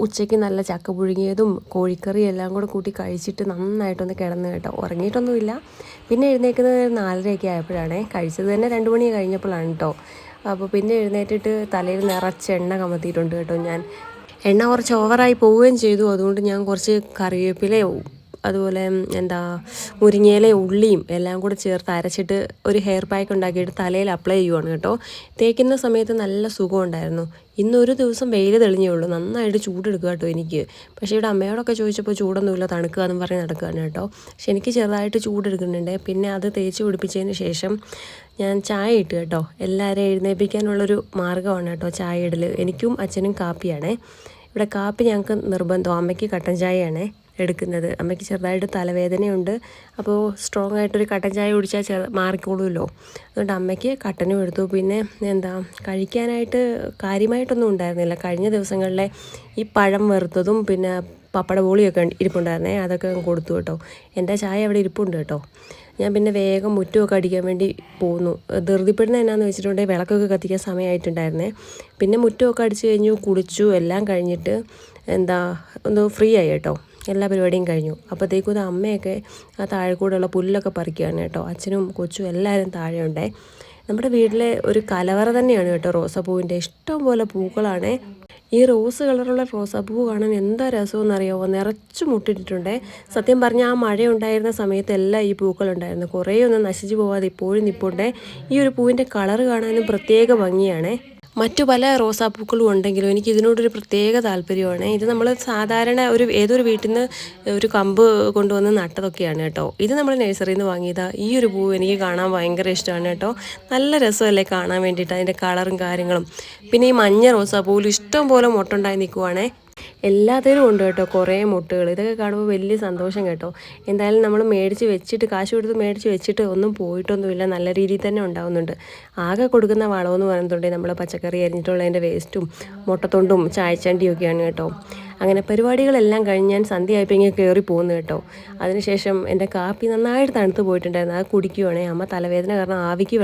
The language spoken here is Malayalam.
ഉച്ചയ്ക്ക് നല്ല ചക്ക പുഴുങ്ങിയതും കോഴിക്കറിയും എല്ലാം കൂടെ കൂട്ടി കഴിച്ചിട്ട് നന്നായിട്ടൊന്ന് കിടന്ന് കേട്ടോ. ഉറങ്ങിയിട്ടൊന്നുമില്ല. പിന്നെ എഴുന്നേൽക്കുന്നത് 4:30 ആയപ്പോഴാണ്. കഴിച്ചത് തന്നെ 2 മണി കഴിഞ്ഞപ്പോഴാണ് കേട്ടോ. അപ്പോൾ പിന്നെ എഴുന്നേറ്റിട്ട് തലയിൽ നിറച്ച് എണ്ണ കമത്തിയിട്ടുണ്ട് കേട്ടോ ഞാൻ. എണ്ണ കുറച്ച് ഓവറായി പോവുകയും ചെയ്തു. അതുകൊണ്ട് ഞാൻ കുറച്ച് കറിവേപ്പിലയോ അതുപോലെ മുരിങ്ങയിലയും ഉള്ളിയും എല്ലാം കൂടെ ചേർത്ത് അരച്ചിട്ട് ഒരു ഹെയർ പാക്ക് ഉണ്ടാക്കിയിട്ട് തലയിൽ അപ്ലൈ ചെയ്യുവാണ് കേട്ടോ. തേക്കുന്ന സമയത്ത് നല്ല സുഖമുണ്ടായിരുന്നു. ഇന്നൊരു ദിവസം വെയിൽ തെളിഞ്ഞേ ഉള്ളൂ. നന്നായിട്ട് ചൂടെടുക്കുക കേട്ടോ എനിക്ക്. പക്ഷേ ഇവിടെ അമ്മയോടൊക്കെ ചോദിച്ചപ്പോൾ ചൂടൊന്നുമില്ല, തണുക്കുക എന്നും പറഞ്ഞ് നടക്കുകയാണ് കേട്ടോ. പക്ഷെ എനിക്ക് ചെറുതായിട്ട് ചൂടെടുക്കുന്നുണ്ട്. പിന്നെ അത് തേച്ച് പിടിപ്പിച്ചതിന് ശേഷം ഞാൻ ചായ ഇട്ട് കേട്ടോ. എല്ലാവരെയും എഴുന്നേൽപ്പിക്കാനുള്ളൊരു മാർഗ്ഗമാണ് കേട്ടോ ചായ ഇടൽ. എനിക്കും അച്ഛനും കാപ്പിയാണേ. ഇവിടെ കാപ്പി ഞങ്ങൾക്ക് നിർബന്ധം. അമ്മയ്ക്ക് കട്ടൻ ചായയാണേ എടുക്കുന്നത്. അമ്മയ്ക്ക് ചെറുതായിട്ട് തലവേദനയുണ്ട്. അപ്പോൾ സ്ട്രോങ് ആയിട്ടൊരു കട്ടൻ ചായ കുടിച്ചാൽ മാറിക്കോളുമല്ലോ. അതുകൊണ്ട് അമ്മയ്ക്ക് കട്ടനും എടുത്തു. പിന്നെ കഴിക്കാനായിട്ട് കാര്യമായിട്ടൊന്നും ഉണ്ടായിരുന്നില്ല. കഴിഞ്ഞ ദിവസങ്ങളിലെ ഈ പഴം വറുത്തതും പിന്നെ പപ്പട ബോളിയൊക്കെ ഇരിപ്പുണ്ടായിരുന്നേ, അതൊക്കെ കൊടുത്തു കേട്ടോ. എൻ്റെ ചായ അവിടെ ഇരിപ്പുണ്ട് കേട്ടോ. ഞാൻ പിന്നെ വേഗം മുറ്റമൊക്കെ അടിക്കാൻ വേണ്ടി പോന്നു. ധൃതിപ്പെടുന്ന എന്നാന്ന് വെച്ചിട്ടുണ്ടെങ്കിൽ വിളക്കൊക്കെ കത്തിക്കാൻ സമയമായിട്ടുണ്ടായിരുന്നേ. പിന്നെ മുറ്റമൊക്കെ അടിച്ച് കഴിഞ്ഞു, കുളിച്ചു, എല്ലാം കഴിഞ്ഞിട്ട് ഒന്ന് ഫ്രീ ആയി കേട്ടോ. എല്ലാ പരിപാടിയും കഴിഞ്ഞു. അപ്പോഴത്തേക്കും അമ്മയൊക്കെ ആ താഴെ കൂടെയുള്ള പുല്ലൊക്കെ പറിക്കുകയാണ് കേട്ടോ. അച്ഛനും കൊച്ചും എല്ലാവരും താഴെയുണ്ടേ. നമ്മുടെ വീട്ടിലെ ഒരു കലവറ തന്നെയാണ് കേട്ടോ റോസാപ്പൂവിൻ്റെ. ഇഷ്ടം പോലെ പൂക്കളാണേ. ഈ റോസ് കളറുള്ള റോസാപ്പൂ കാണാൻ എന്താ രസമെന്നറിയാമോ. നിറച്ച് മുട്ടിട്ടിട്ടുണ്ടേ. സത്യം പറഞ്ഞാൽ ആ മഴ ഉണ്ടായിരുന്ന സമയത്തെല്ലാം ഈ പൂക്കളുണ്ടായിരുന്നു. കുറേയൊന്നും നശിച്ചു പോകാതെ ഇപ്പോഴും നിൽപ്പുണ്ടേ. ഈ ഒരു പൂവിൻ്റെ കളറ് കാണാനും പ്രത്യേക ഭംഗിയാണേ. മറ്റു പല റോസാപ്പൂക്കളും ഉണ്ടെങ്കിലും എനിക്ക് ഇതിനോടൊരു പ്രത്യേക താല്പര്യമാണ്. ഇത് നമ്മൾ സാധാരണ ഏതൊരു വീട്ടിൽ നിന്ന് ഒരു കമ്പ് കൊണ്ടുവന്ന് നട്ടതൊക്കെയാണ് കേട്ടോ. ഇത് നമ്മൾ നഴ്സറിയിൽ നിന്ന് വാങ്ങിയതാണ്. ഈ ഒരു പൂ എനിക്ക് കാണാൻ ഭയങ്കര ഇഷ്ടമാണ് കേട്ടോ. നല്ല രസമല്ലേ കാണാൻ വേണ്ടിയിട്ട്, അതിൻ്റെ കളറും കാര്യങ്ങളും. പിന്നെ ഈ മഞ്ഞ റോസാപ്പൂവിൽ ഇഷ്ടം പോലെ മുട്ടുണ്ടായി നിൽക്കുവാണേ. എല്ലാത്തിനും ഉണ്ട് കേട്ടോ കുറേ മുട്ടുകൾ. ഇതൊക്കെ കാണുമ്പോൾ വലിയ സന്തോഷം കേട്ടോ. എന്തായാലും നമ്മൾ മേടിച്ച് വെച്ചിട്ട്, കാശ് കൊടുത്ത് മേടിച്ച് വെച്ചിട്ട് ഒന്നും പോയിട്ടൊന്നുമില്ല. നല്ല രീതിയിൽ തന്നെ ഉണ്ടാവുന്നുണ്ട്. ആകെ കൊടുക്കുന്ന വളമെന്ന് പറയുന്നുണ്ടെങ്കിൽ നമ്മൾ പച്ചക്കറി അരിഞ്ഞിട്ടുള്ളതിൻ്റെ വേസ്റ്റും മുട്ടത്തൊണ്ടും ചായച്ചണ്ടിയൊക്കെയാണ് കേട്ടോ. അങ്ങനെ പരിപാടികളെല്ലാം കഴിഞ്ഞ് ഞാൻ സന്ധ്യയായപ്പോൾ ഇങ്ങനെ കയറി പോകുന്നു കേട്ടോ. അതിനുശേഷം എൻ്റെ കാപ്പി നന്നായിട്ട് തണുത്ത് പോയിട്ടുണ്ടായിരുന്നു. അത് കുടിക്കുവാണേ. അമ്മ തലവേദന കാരണം ആവിക്ക്